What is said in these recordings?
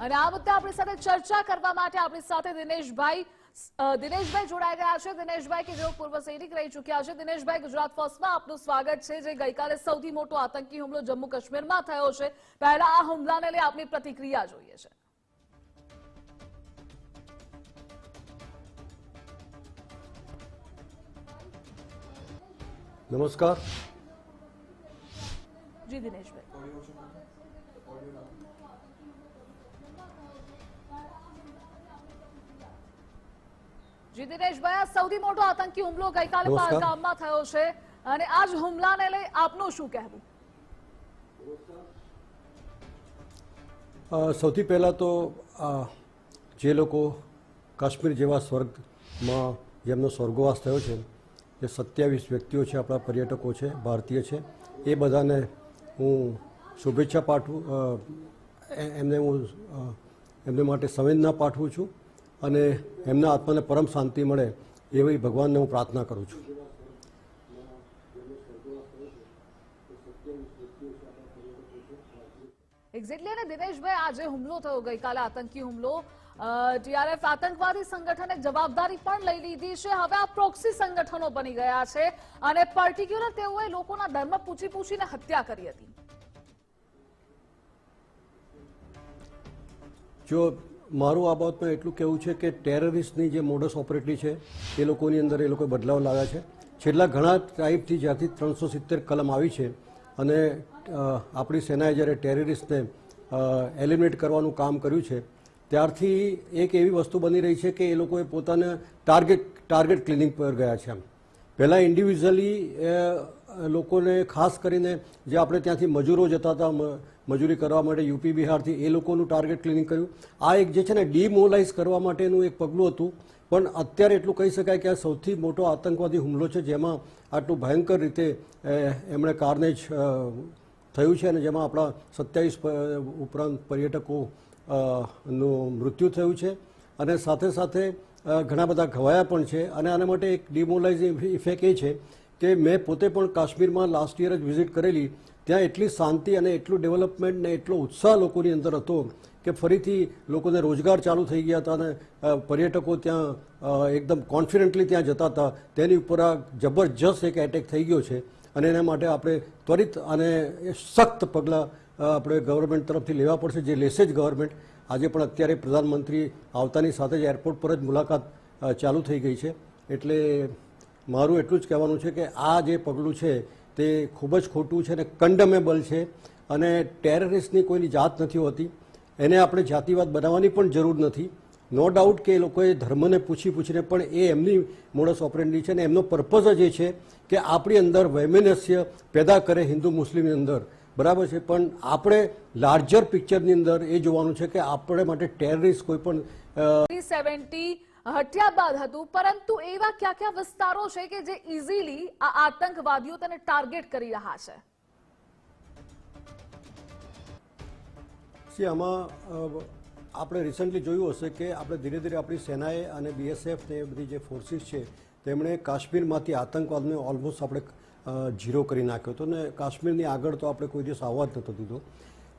અને આ મુદ્દે આપણી સાથે ચર્ચા કરવા માટે આપણી સાથે દિનેશભાઈ જોડાઈ ગયા છે. દિનેશભાઈ કે જેઓ પૂર્વ સૈનિક રહી ચૂક્યા છે. દિનેશભાઈ, ગુજરાત ફર્સ્ટમાં આપનું સ્વાગત છે. જે ગઈકાલે સૌથી મોટો આતંકી હુમલો જમ્મુ કાશ્મીરમાં થયો છે, પહેલા આ હુમલાને લઈ આપની પ્રતિક્રિયા જોઈએ છે. નમસ્કાર. જી દિનેશભાઈ, આ સૌથી મોટો આતંકી હુમલો ગઈકાલે પહલગામમાં થયો છે અને આ જ હુમલાને લઈ આપનું શું કહેવું? સૌથી પહેલા તો જે લોકો કાશ્મીર જેવા સ્વર્ગમાં જેમનો સ્વર્ગવાસ થયો છે, જે 27 વ્યક્તિઓ છે, આપણા પર્યટકો છે, ભારતીય છે, એ બધાને હું શુભેચ્છા પાઠવું, એમને માટે સંવેદના પાઠવું છું અને એમના આત્માને પરમ શાંતિ મળે એવી ભગવાનને હું પ્રાર્થના કરું છું. એક્ઝેક્ટલી. અને દિનેશભાઈ, આ જે હુમલો થયો ગઈકાલે, આતંકી હુમલો, ટીઆરએફ આતંકવાદી સંગઠને જવાબદારી પણ લઈ લીધી છે. હવે આ પ્રોક્સી સંગઠનો બની ગયા છે અને પર્ટિક્યુલર તેઓએ લોકોના ધર્મ પૂછીને હત્યા કરી હતી. જો મારું આ બાબતમાં એટલું કહેવું છે કે ટેરરિસ્ટની જે મોડસ ઓપરેટરી છે એ લોકોની અંદર એ લોકોએ બદલાવ લાવ્યા છે. છેલ્લા ઘણા ટાઈમથી જ્યાંથી 370 કલમ આવી છે અને આપણી સેનાએ જ્યારે ટેરરિસ્ટને એલિમિનેટ કરવાનું કામ કર્યું છે, ત્યારથી એક એવી વસ્તુ બની રહી છે કે એ લોકોએ પોતાને ટાર્ગેટ ક્લિનિંગ પર ગયા છે. પહેલાં ઇન્ડિવિજ્યુઅલી લોકોને, ખાસ કરીને જે આપણે ત્યાંથી મજૂરો જતા હતા મજૂરી કરવા માટે યુપી બિહારથી, એ લોકોનું ટાર્ગેટ ક્લિનિંગ કર્યું. આ એક જે છે ને ડિમોલાઇઝ કરવા માટેનું એક પગલું હતું. પણ અત્યારે એટલું કહી શકાય કે આ સૌથી મોટો આતંકવાદી હુમલો છે, જેમાં આટલું ભયંકર રીતે એમણે કારનેજ થયું છે અને જેમાં આપણા 27 ઉપરાંત પર્યટકોનું મૃત્યુ થયું છે અને સાથે સાથે ઘણા બધા ઘવાયા પણ છે. અને આના માટે એક ડિમોલાઇઝિંગ ઇફેક્ટ એ છે કે મેં પોતે પણ કાશ્મીરમાં લાસ્ટ યર જ વિઝિટ કરેલી. ત્યાં એટલી શાંતિ અને એટલું ડેવલપમેન્ટ ને એટલો ઉત્સાહ લોકોની અંદર હતો કે ફરીથી લોકોને રોજગાર ચાલુ થઈ ગયા હતા અને પર્યટકો ત્યાં એકદમ કોન્ફિડન્ટલી ત્યાં જતા હતા. તેની ઉપર આ જબરજસ્ત એક એટેક થઈ ગયો છે અને એના માટે આપણે ત્વરિત અને સખ્ત પગલાં આપણે ગવર્મેન્ટ તરફથી લેવા પડશે, જે લેશે જ ગવર્મેન્ટ. આજે પણ અત્યારે પ્રધાનમંત્રી આવતાની સાથે જ એરપોર્ટ પર જ મુલાકાત ચાલુ થઈ ગઈ છે. એટલે મારું એટલું જ કહેવાનું છે કે આ જે પગલું છે તે ખૂબ જ ખોટું છે અને કન્ડમેબલ છે. અને ટેરરિસ્ટની કોઈની જાત નથી હોતી, એને આપણે જાતિવાદ બનાવવાની પણ જરૂર નથી. નો ડાઉટ કે એ લોકોએ ધર્મને પૂછીને પણ એ એમની મોડસ ઓપરેન્ડી છે અને એમનો પર્પઝ જ એ છે કે આપણી અંદર વૈમનસ્ય પેદા કરે હિન્દુ મુસ્લિમની અંદર, બરાબર છે. પણ આપણે લાર્જર પિક્ચરની અંદર એ જોવાનું છે કે આપણે માટે ટેરરિસ્ટ કોઈ પણ 70 હત્યા બાદ હતું, પરંતુ એવા કયા વિસ્તારો છે કે જે ઇઝીલી આ આતંકવાદીઓ તેને ટાર્ગેટ કરી રહ્યા છે? આમાં આપણે રિસન્ટલી જોયું હશે કે આપણે ધીરે ધીરે આપણી સેનાએ અને બીએસએફ ને એ બધી જે ફોર્સિસ છે તેમણે કાશ્મીરમાંથી આતંકવાદને ઓલમોસ્ટ આપણે ઝીરો કરી નાખ્યો હતો ને કાશ્મીરની આગળ તો આપણે કોઈ દિવસ આવવા જ નહોતો દીધો.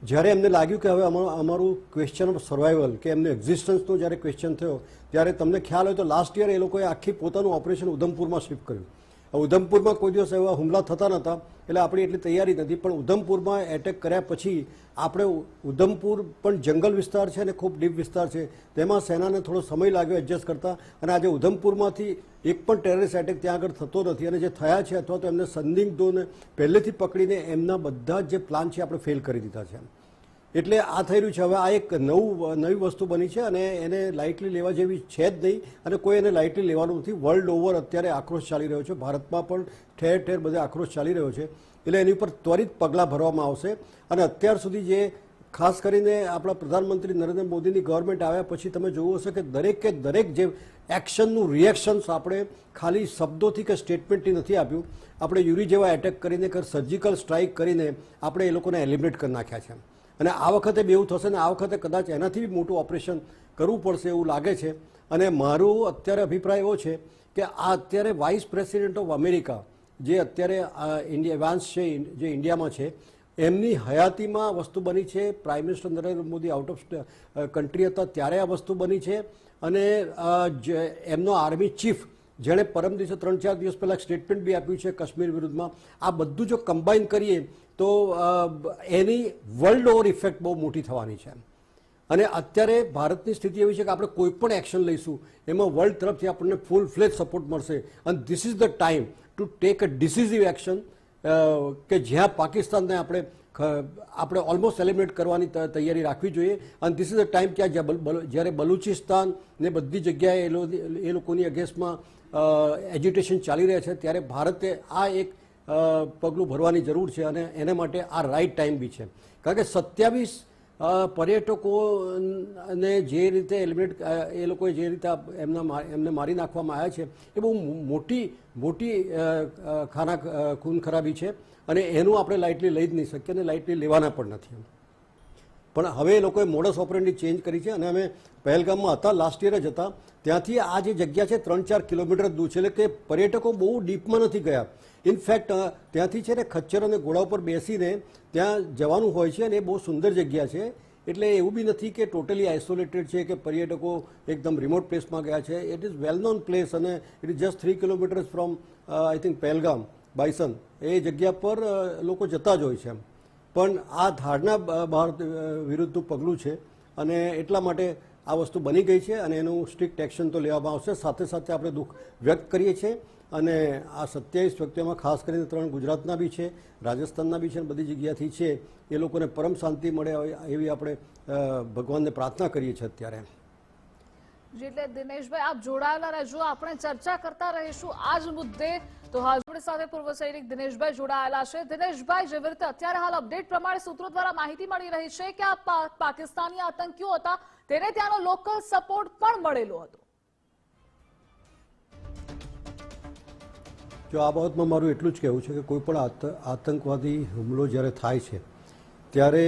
જ્યારે એમને લાગ્યું કે હવે અમારું ક્વેશ્ચન ઓફ સર્વાઈવલ કે એમને એક્ઝિસ્ટન્સનો જ્યારે ક્વેશ્ચન થયો ત્યારે તમને ખ્યાલ હોય તો લાસ્ટ યર એ લોકોએ આખી પોતાનું ઓપરેશન ઉધમપુરમાં શિફ્ટ કર્યું. ઉધમપુરમાં કોઈ દિવસ એવા હુમલા થતા નહોતા એટલે આપણી એટલી તૈયારી નથી. પણ ઉધમપુરમાં એટેક કર્યા પછી આપણે ઉધમપુર પણ જંગલ વિસ્તાર છે અને ખૂબ ડીપ વિસ્તાર છે, તેમાં સેનાને થોડો સમય લાગ્યો એડજસ્ટ કરતા. અને આજે ઉધમપુરમાંથી એક પણ ટેરરિસ્ટ એટેક ત્યાં આગળ થતો નથી અને જે થયા છે અથવા તો એમને સંદિગ્ધોને પહેલેથી પકડીને એમના બધા જ જે પ્લાન છે આપણે ફેલ કરી દીધા છે. એટલે આ થઈ રહ્યું છે. હવે આ એક નવી વસ્તુ બની છે અને એને લાઇટલી લેવા જેવી છે જ નહીં અને કોઈ એને લાઇટલી લેવાનું નથી. વર્લ્ડ ઓવર અત્યારે આક્રોશ ચાલી રહ્યો છે, ભારતમાં પણ ઠેર ઠેર બધે આક્રોશ ચાલી રહ્યો છે. એટલે એની ઉપર ત્વરિત પગલાં ભરવામાં આવશે. અને અત્યાર સુધી જે ખાસ કરીને આપણા પ્રધાનમંત્રી નરેન્દ્ર મોદીની ગવર્મેન્ટ આવ્યા પછી તમે જોયું હશે કે દરેક જે એક્શનનું રિએક્શન્સ આપણે ખાલી શબ્દોથી કે સ્ટેટમેન્ટથી નથી આપ્યું. આપણે યુરી જેવા એટેક કરીને સર્જિકલ સ્ટ્રાઇક કરીને આપણે એ લોકોને એલિમિનેટ કરી નાખ્યા છે. અને આ વખતે બી એવું થશે ને આ વખતે કદાચ એનાથી બી મોટું ઓપરેશન કરવું પડશે એવું લાગે છે. અને મારું અત્યારે અભિપ્રાય એવો છે કે આ અત્યારે વાઇસ પ્રેસિડેન્ટ ઓફ અમેરિકા જે અત્યારે વાન્સ છે જે ઇન્ડિયામાં છે, એમની હયાતીમાં વસ્તુ બની છે. Prime minister Narendra Modi out of country હતા ત્યારે આ વસ્તુ બની છે. અને એમનો આર્મી ચીફ જેણે પરમ દિવસે 3-4 દિવસ પહેલાં સ્ટેટમેન્ટ બી આપ્યું છે કાશ્મીર વિરુદ્ધમાં, આ બધું જો કમ્બાઈન કરીએ તો એની વર્લ્ડ ઓવર ઇફેક્ટ બહુ મોટી થવાની છે. અને અત્યારે ભારતની સ્થિતિ એવી છે કે આપણે કોઈ પણ એક્શન લઈશું એમાં વર્લ્ડ તરફથી આપણને ફૂલ ફ્લેજ સપોર્ટ મળશે. અને this is the time to take a decisive action કે જ્યાં પાકિસ્તાનને આપણે ઓલમોસ્ટ એલિમિનેટ કરવાની તૈયારી રાખવી જોઈએ. અને ધીસ ઇઝ ધ ટાઈમ કે જ્યારે બલુચિસ્તાન ને બધી જગ્યાએ એ લોકોની અગેન્સ્ટમાં એજિટેશન ચાલી રહ્યા છે ત્યારે ભારતે આ એક પગલું ભરવાની જરૂર છે. અને એના માટે આ રાઈટ ટાઈમ બી છે. કારણ કે 27 પર્યટકોને જે રીતે એલિમિનેટ એ લોકોએ જે રીતે એમને મારી નાખવામાં આવ્યા છે એ બહુ મોટી ખૂન ખરાબી છે. અને એનું આપણે લાઇટલી લઈ જ નહીં શકીએ અને લાઇટલી લેવાના પણ નથી. પણ હવે એ લોકોએ મોડસ ઓપરેન્ડી ચેન્જ કરી છે. અને અમે પહેલગામમાં હતા, લાસ્ટ યર જ હતા, ત્યાંથી આ જે જગ્યા છે 3-4 કિલોમીટર દૂર છે. એટલે કે પર્યટકો બહુ ડીપમાં નથી ગયા. ઇનફેક્ટ ત્યાંથી છે ને ખચ્ચર અને ઘોડા ઉપર બેસીને ત્યાં જવાનું હોય છે અને એ બહુ સુંદર જગ્યા છે. એટલે એવું બી નથી કે ટોટલી આઇસોલેટેડ છે કે પર્યટકો એકદમ રિમોટ પ્લેસમાં ગયા છે. It is well known place અને it is just 3 kilometres from I think Pahalgam Baisaran. એ જગ્યા પર લોકો જતા જ હોય છે. પણ આ ધારણા ભારત વિરુદ્ધનું પગલું છે અને એટલા માટે આ વસ્તુ બની ગઈ છે અને એનું સ્ટ્રિક્ટ એક્શન તો લેવામાં આવશે. સાથે સાથે આપણે દુઃખ વ્યક્ત કરીએ છીએ. અને આ 27 વ્યક્તિઓમાં ખાસ કરીને 3 ગુજરાતના બી છે, રાજસ્થાનના બી છે અને બધી જગ્યાથી છે. એ લોકોને પરમ શાંતિ મળે એવી આપણે ભગવાનને પ્રાર્થના કરીએ છીએ અત્યારે. એટલે દિનેશભાઈ આપ જોડાયેલા રહેજો, આપણે ચર્ચા કરતા રહીશું આ જ મુદ્દે. તો હાલ આપણી સાથે પૂર્વ સૈનિક દિનેશભાઈ જોડાયેલા છે. દિનેશભાઈ, જેવી રીતે અત્યારે હાલ અપડેટ પ્રમાણે સૂત્રો દ્વારા માહિતી મળી રહી છે કે આ પાકિસ્તાની આતંકીઓ હતા તેને ત્યાંનો લોકલ સપોર્ટ પણ મળેલો હતો. જો આ બાબતમાં મારું એટલું જ કહેવું છે કે કોઈ પણ આતંકવાદી હુમલો જ્યારે થાય છે ત્યારે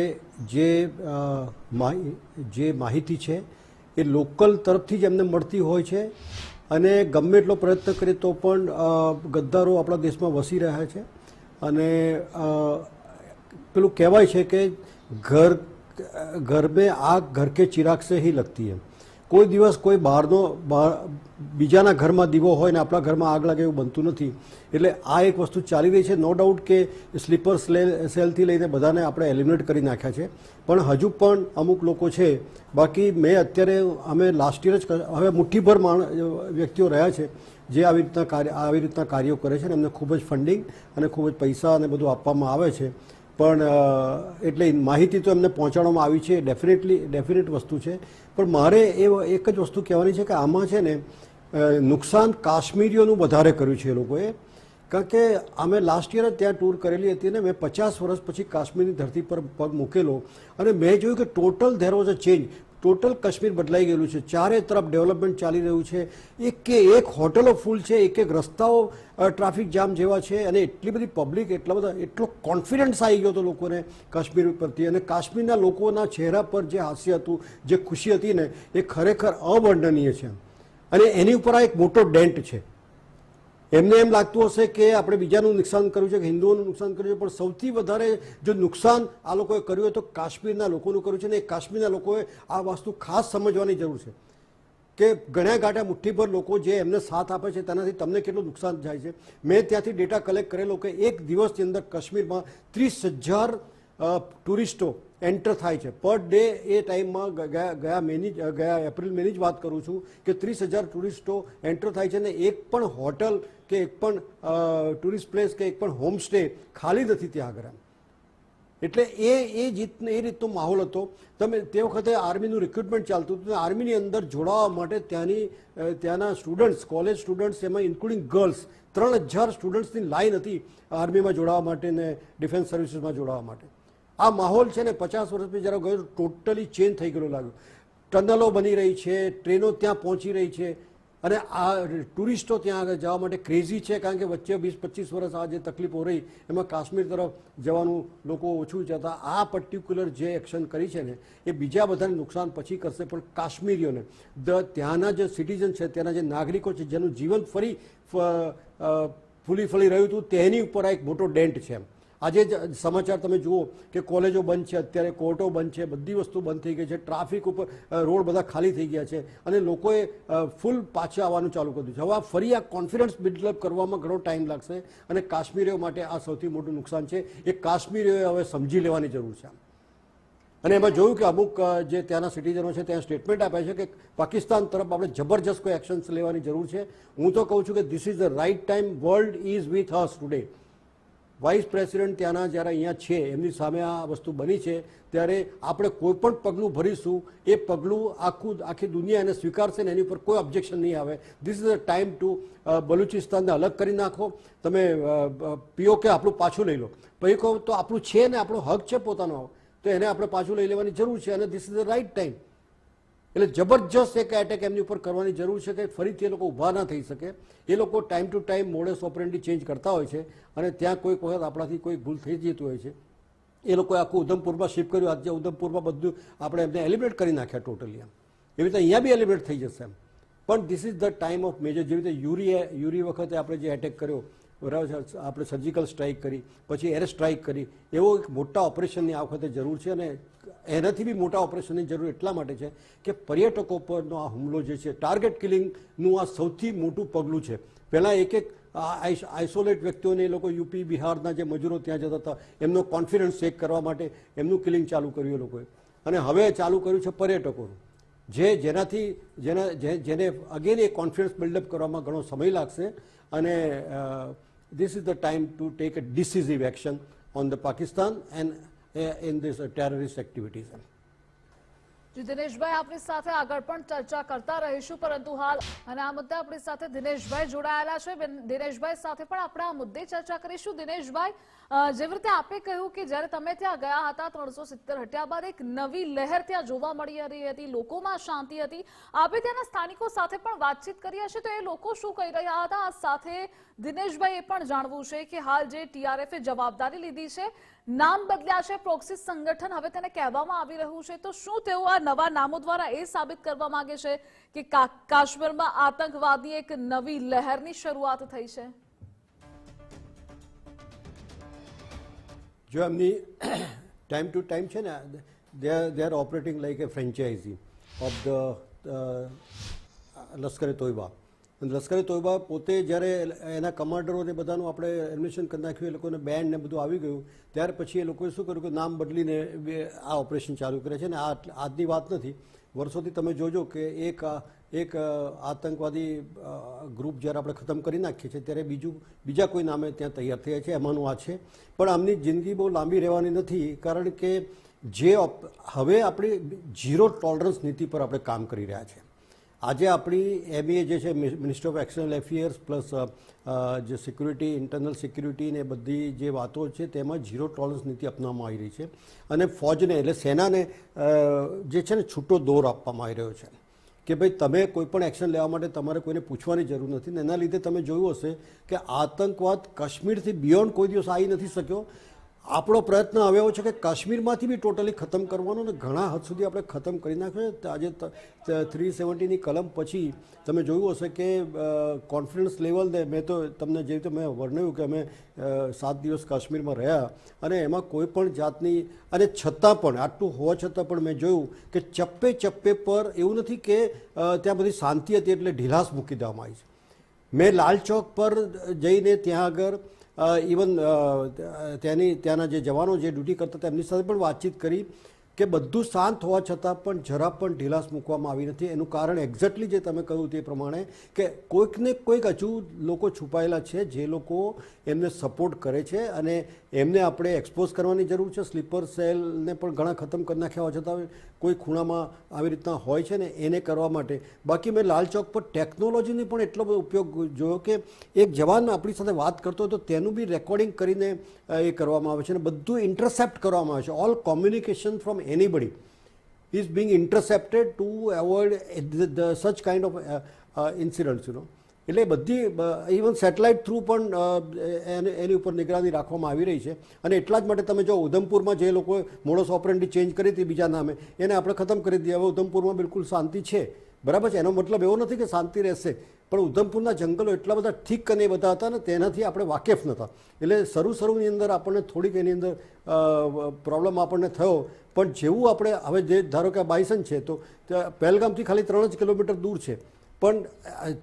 જે માહિતી છે એ લોકલ તરફથી જ એમને મળતી હોય છે. અને ગમે એટલો પ્રયત્ન કરીએ તો પણ ગદ્દારો આપણા દેશમાં વસી રહ્યા છે. અને પેલું કહેવાય છે કે ઘર મેં આગ ઘર કે ચિરાગ સે હી લગતી હૈ. કોઈ દિવસ કોઈ બીજાના ઘરમાં દીવો હોય ને આપણા ઘરમાં આગ લાગે એવું બનતું નથી. એટલે આ એક વસ્તુ ચાલી રહી છે. નો ડાઉટ કે સ્લીપર સેલથી લઈને બધાને આપણે એલિમિનેટ કરી નાખ્યા છે. પણ હજુ પણ અમુક લોકો છે. બાકી અત્યારે અમે લાસ્ટ યર જ હવે મુઠ્ઠીભર વ્યક્તિઓ રહ્યા છે જે આવી રીતના કાર્યો કરે છે અને એમને ખૂબ જ ફંડિંગ અને ખૂબ જ પૈસા અને બધું આપવામાં આવે છે. પણ એટલે માહિતી તો એમને પહોંચાડવામાં આવી છે. ડેફિનેટ વસ્તુ છે. પણ મારે એક જ વસ્તુ કહેવાની છે કે આમાં છે ને નુકસાન કાશ્મીરીઓનું વધારે કર્યું છે એ લોકોએ. કારણ કે અમે લાસ્ટ યર ત્યાં ટૂર કરેલી હતી ને મેં 50 વર્ષ પછી કાશ્મીરની ધરતી પર પગ મૂકેલો અને મેં જોયું કે total there was a change. Total Kashmir બદલાઈ ગયેલું છે. ચારે તરફ ડેવલપમેન્ટ ચાલી રહ્યું છે. એક હોટલો ફૂલ છે, એક રસ્તાઓ ટ્રાફિક જામ જેવા છે. અને એટલી બધી પબ્લિક એટલો કોન્ફિડન્સ આવી ગયો હતો લોકોને કાશ્મીર પ્રત્યે. અને કાશ્મીરના લોકોના ચહેરા પર જે હાસ્ય હતું, જે ખુશી હતી ને એ ખરેખર અવર્ણનીય છે. અને એની ઉપર આ એક મોટો ડેન્ટ છે. એમને એમ લાગતું હશે કે આપણે બીજાનું નુકસાન કર્યું છે કે હિન્દુઓનું નુકસાન કર્યું છે, પણ સૌથી વધારે જો નુકસાન આ લોકોએ કર્યું હોય તો કાશ્મીરના લોકોનું કર્યું છે. ને એ કાશ્મીરના લોકોએ આ વસ્તુ ખાસ સમજવાની જરૂર છે કે ગણ્યા ગાંઠા મુઠ્ઠીભર લોકો જે એમને સાથ આપે છે તેનાથી તમને કેટલું નુકસાન થાય છે. મેં ત્યાંથી ડેટા કલેક્ટ કરેલો કે એક દિવસની અંદર કાશ્મીરમાં 30,000 ટુરિસ્ટો એન્ટર થાય છે પર ડે. એ ટાઈમમાં ગયા એપ્રિલ મેની જ વાત કરું છું કે 30,000 ટુરિસ્ટો એન્ટર થાય છે. અને એક પણ હોટલ કે એક પણ ટુરિસ્ટ પ્લેસ કે એક પણ હોમસ્ટે ખાલી નથી ત્યાં આગળ. એટલે એ રીતનો માહોલ હતો. તમે તે વખતે આર્મીનું રિક્રુટમેન્ટ ચાલતું હતું. આર્મીની અંદર જોડાવા માટે ત્યાંના સ્ટુડન્ટ્સ, કોલેજ સ્ટુડન્ટ્સ, એમાં ઇન્ક્લુડિંગ ગર્લ્સ, 3,000 સ્ટુડન્ટ્સની લાઈન હતી આર્મીમાં જોડાવા માટે ને ડિફેન્સ સર્વિસીસમાં જોડાવા માટે. આ માહોલ છે ને 50 વર્ષ પછી જ્યારે ગયો ટોટલી ચેન્જ થઈ ગયેલો લાગ્યો. ટનલો બની રહી છે, ટ્રેનો ત્યાં પહોંચી રહી છે અને આ ટુરિસ્ટો ત્યાં આગળ જવા માટે ક્રેઝી છે. કારણ કે વચ્ચે 20-25 વર્ષ આ જે તકલીફો રહી એમાં કાશ્મીર તરફ જવાનું લોકો ઓછું જતા. આ પર્ટિક્યુલર જે એક્શન કરી છે ને એ બીજા બધાને નુકસાન પછી કરશે, પણ કાશ્મીરીઓને ત્યાંના જે સિટીઝન છે, ત્યાંના જે નાગરિકો છે, જેનું જીવન ફરી ફૂલી ફળી રહ્યું હતું તેની ઉપર આ એક મોટો ડેન્ટ છે. આજે જ સમાચાર તમે જુઓ કે કોલેજો બંધ છે, અત્યારે કોર્ટો બંધ છે, બધી વસ્તુ બંધ થઈ ગઈ છે, ટ્રાફિક ઉપર રોડ બધા ખાલી થઈ ગયા છે અને લોકોએ ફૂલ પાછા આવવાનું ચાલુ કર્યું છે. હવે આ ફરી આ કોન્ફિડન્સ બિલ્ડઅપ કરવામાં ઘણો ટાઈમ લાગશે અને કાશ્મીરીઓ માટે આ સૌથી મોટું નુકસાન છે. એ કાશ્મીરીઓએ હવે સમજી લેવાની જરૂર છે. અને એમાં જોયું કે અમુક જે ત્યાંના સિટીઝનો છે ત્યાં સ્ટેટમેન્ટ આપ્યા છે કે પાકિસ્તાન તરફ આપણે જબરજસ્ત કોઈ એક્શન્સ લેવાની જરૂર છે. હું તો કહું છું કે this is the right time. World is with us today. Vice president ત્યાંના જ્યારે અહીંયા છે, એમની સામે આ વસ્તુ બની છે, ત્યારે આપણે કોઈ પણ પગલું ભરીશું એ પગલું આખી દુનિયા એને સ્વીકારશે ને એની ઉપર કોઈ ઓબ્જેક્શન નહીં આવે. This is the time to બલુચિસ્તાનને અલગ કરી નાખો. તમે પીઓકે આપણું પાછું લઈ લો. પછી કહો તો આપણું છે ને, આપણો હક છે પોતાનો, તો એને આપણે પાછું લઈ લેવાની જરૂર છે અને this is the right time. એટલે જબરજસ્ત એક એટેક એમની ઉપર કરવાની જરૂર છે કે ફરીથી એ લોકો ઊભા ના થઈ શકે. એ લોકો time to time modus operandi change કરતા હોય છે અને ત્યાં કોઈક વખત આપણાથી કોઈ ભૂલ થઈ જતી હોય છે. એ લોકોએ આખું ઉધમપુરમાં શિફ્ટ કર્યું. આજે ઉધમપુરમાં બધું આપણે એમને એલિમિનેટ કરી નાખ્યા ટોટલી. એવી રીતે અહીંયા બી એલિમિનેટ થઈ જશે એમ. પણ this is the time of major. જેવી રીતે યુરી વખતે આપણે જે એટેક કર્યો, બરાબર છે, આપણે સર્જિકલ સ્ટ્રાઇક કરી, પછી એર સ્ટ્રાઇક કરી, એવો એક મોટા ઓપરેશનની આ વખતે જરૂર છે. અને એનાથી બી મોટા ઓપરેશનની જરૂર એટલા માટે છે કે પર્યટકો પરનો આ હુમલો જે છે, ટાર્ગેટ કિલિંગનું આ સૌથી મોટું પગલું છે. પહેલાં એક આઇસોલેટ વ્યક્તિઓને એ લોકો યુપી બિહારના જે મજૂરો ત્યાં જતા હતા એમનો કોન્ફિડન્સ ચેક કરવા માટે એમનું કિલિંગ ચાલુ કર્યું એ લોકોએ. અને હવે ચાલુ કર્યું છે પર્યટકોનું, જેને અગેન એ કોન્ફિડન્સ બિલ્ડઅપ કરવામાં ઘણો સમય લાગશે. અને this is the time to take a decisive action on the Pakistan and in this terrorist activities. Dineshbhai, આપણી સાથે આગળ પણ ચર્ચા કરતા રહીશું, પરંતુ હાલ અને આ મુદ્દે આપણી સાથે દિનેશભાઈ જોડાયેલા છે. દિનેશભાઈ સાથે પણ આપણે આ મુદ્દે ચર્ચા કરીશું. દિનેશભાઈ, જેવી રીતે આપે કહ્યું કે જ્યારે તમે ત્યાં ગયા હતા 370 હટ્યા બાદ એક નવી લહેર ત્યાં જોવા મળી રહી હતી, લોકોમાં શાંતિ હતી. આપે ત્યાંના સ્થાનિકો સાથે પણ વાતચીત કરી હશે, તો એ લોકો શું કહી રહ્યા હતા? આ સાથે દિનેશભાઈ, એ પણ જાણવું છે કે હાલ જે TRFએ જવાબદારી લીધી છે, નામ બદલ્યા છે, પ્રોક્સી સંગઠન હવે તેને કહેવામાં આવી રહ્યું છે, તો શું તેઓ આ નવા નામો દ્વારા એ સાબિત કરવા માંગે છે કે કાશ્મીરમાં આતંકવાદની એક નવી લહેરની શરૂઆત થઈ છે? જો એમની ટાઈમ ટુ ટાઈમ છે ને, they are operating like a franchise of the Lashkar-e Taiba. Lashkar-e Taiba પોતે જ્યારે એના કમાન્ડરોને બધાનું આપણે એડમિશન કરી નાખ્યું, એ લોકોને બેન્ડ ને બધું આવી ગયું, ત્યાર પછી એ લોકોએ શું કર્યું કે નામ બદલીને આ ઓપરેશન ચાલુ કરે છે. ને આ આજની વાત નથી, વર્ષોથી તમે જોજો કે એક આતંકવાદી ગ્રુપ જ્યારે આપણે ખતમ કરી નાખીએ છીએ ત્યારે બીજા કોઈ નામે ત્યાં તૈયાર થયા છે. એમાંનું આ છે. પણ આમની જિંદગી બહુ લાંબી રહેવાની નથી, કારણ કે હવે આપણી ઝીરો ટોલરન્સ નીતિ પર આપણે કામ કરી રહ્યા છીએ. આજે આપણી MA જે છે, minister of external affairs plus જે સિક્યુરિટી, ઇન્ટરનલ સિક્યુરિટી ને બધી જે વાતો છે તેમાં ઝીરો ટોલરન્સ નીતિ અપનાવવામાં આવી રહી છે. અને ફોજને એટલે સેનાને જે છે ને છૂટો દોર આપવામાં આવી રહ્યો છે કે ભાઈ તમે કોઈ પણ એક્શન લેવા માટે તમારે કોઈને પૂછવાની જરૂર નથી. ને એના લીધે તમે જોયું હશે કે આતંકવાદ કાશ્મીરથી બિયોન્ડ કોઈ દિવસ આવી નથી શક્યો. આપણો પ્રયત્ન હવે એવો છે કે કાશ્મીરમાંથી બી ટોટલી ખતમ કરવાનો, અને ઘણા હદ સુધી આપણે ખતમ કરી નાખ્યો છે. આજે 370ની કલમ પછી તમે જોયું હશે કે કોન્ફિડન્સ લેવલને મેં તો તમને જે રીતે મેં વર્ણવ્યું કે અમે 7 દિવસ કાશ્મીરમાં રહ્યા અને એમાં કોઈ પણ જાતની, અને છતાં પણ આટલું હોવા છતાં પણ મેં જોયું કે ચપ્પે પર એવું નથી કે ત્યાં બધી શાંતિ હતી એટલે ઢીલાસ મૂકી દેવામાં આવી છે. મેં લાલ ચોક પર જઈને ત્યાં આગળ ઇવન ત્યાંના જે જવાનો જે ડ્યુટી કરતા હતા એમની સાથે પણ વાતચીત કરી કે બધું શાંત હોવા છતાં પણ જરા પણ ઢીલાસ મૂકવામાં આવી નથી. એનું કારણ એક્ઝેક્ટલી જે તમે કહ્યું તે પ્રમાણે કે કોઈકને કોઈક હજુ લોકો છુપાયેલા છે જે લોકો એમને સપોર્ટ કરે છે અને એમને આપણે એક્સપોઝ કરવાની જરૂર છે. સ્લીપર સેલને પણ ઘણા ખતમ કરી નાખ્યા હોવા છતાં કોઈ ખૂણામાં આવી રીતના હોય છે ને એને કરવા માટે. બાકી મેં લાલ ચોક પર ટેકનોલોજીની પણ એટલો બધો ઉપયોગ જોયો કે એક જવાન આપણી સાથે વાત કરતો હોય તો તેનું બી રેકોર્ડિંગ કરીને એ કરવામાં આવે છે અને બધું ઇન્ટરસેપ્ટ કરવામાં આવે છે. All communication from anybody is being intercepted to avoid such kind of incidents, એટલે બધી ઇવન સેટેલાઇટ થ્રુ પણ એની ઉપર નિગરાની રાખવામાં આવી રહી છે. અને એટલા જ માટે તમે જો ઉધમપુરમાં જે લોકોએ મોડસ ઓપરેન્ડી ચેન્જ કરી હતી બીજા નામે, એને આપણે ખતમ કરી દીધી. હવે ઉધમપુરમાં બિલકુલ શાંતિ છે. બરાબર છે, એનો મતલબ એવો નથી કે શાંતિ રહેશે, પણ ઉધમપુરના જંગલો એટલા બધા ઠીક અને એ બધા હતા ને તેનાથી આપણે વાકેફ નહોતા, એટલે શરૂની અંદર આપણને થોડીક એની અંદર પ્રોબ્લેમ આપણને થયો. પણ જેવું આપણે હવે જે ધારો કે આ બાયસન છે તો ત્યાં પહેલગામથી ખાલી 3 જ કિલોમીટર દૂર છે, પણ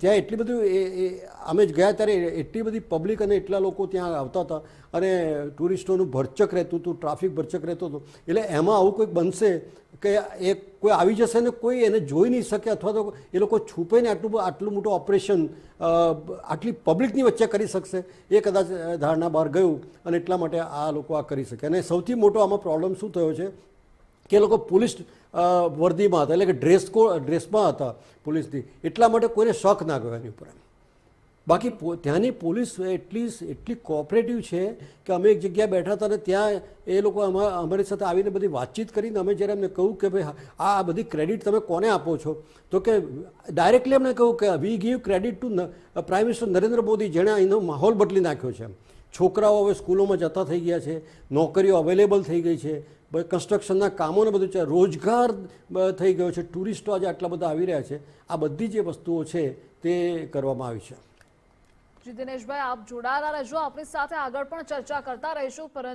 ત્યાં એટલી બધી અમે ગયા ત્યારે એટલી બધી પબ્લિક અને એટલા લોકો ત્યાં આવતા હતા અને ટુરિસ્ટોનું ભરચક રહેતું હતું, ટ્રાફિક ભરચક રહેતો હતો. એટલે એમાં આવું કોઈક બનશે કે એ કોઈ આવી જશે ને કોઈ એને જોઈ નહીં શકે, અથવા તો એ લોકો છુપાઈને આટલું મોટું ઓપરેશન આટલી પબ્લિકની વચ્ચે કરી શકશે, એ કદાચ ધારણા બહાર ગયું અને એટલા માટે આ લોકો આ કરી શકે. અને સૌથી મોટો આમાં પ્રોબ્લેમ શું થયો છે કે એ લોકો પોલીસ વર્દીમાં હતા, એટલે કે ડ્રેસમાં હતા પોલીસની, એટલા માટે કોઈને શક ના ગયો એની ઉપર. બાકી ત્યાંની પોલીસ એટલી કોઓપરેટિવ છે કે અમે એક જગ્યાએ બેઠા હતા ને ત્યાં એ લોકો અમારી સાથે આવીને બધી વાતચીત કરીને અમે જ્યારે એમને કહ્યું કે ભાઈ આ બધી ક્રેડિટ તમે કોને આપો છો, તો કે ડાયરેક્ટલી અમને કહ્યું કે we give credit two prime minister Narendra Modi, જેણે અહીંનો માહોલ બદલી નાખ્યો છે. છોકરાઓ હવે સ્કૂલોમાં જતા થઈ ગયા છે, નોકરીઓ અવેલેબલ થઈ ગઈ છે, કન્સ્ટ્રક્શનના કામોને બધું છે, રોજગાર થઈ ગયો છે, ટુરિસ્ટો આજે આટલા બધા આવી રહ્યા છે. આ બધી જે વસ્તુઓ છે તે કરવામાં આવી છે. જી દિનેશભાઈ, આપ જોડાયેલા રહેજો, આપણી સાથે આગળ પણ ચર્ચા કરતા રહીશું. પરંતુ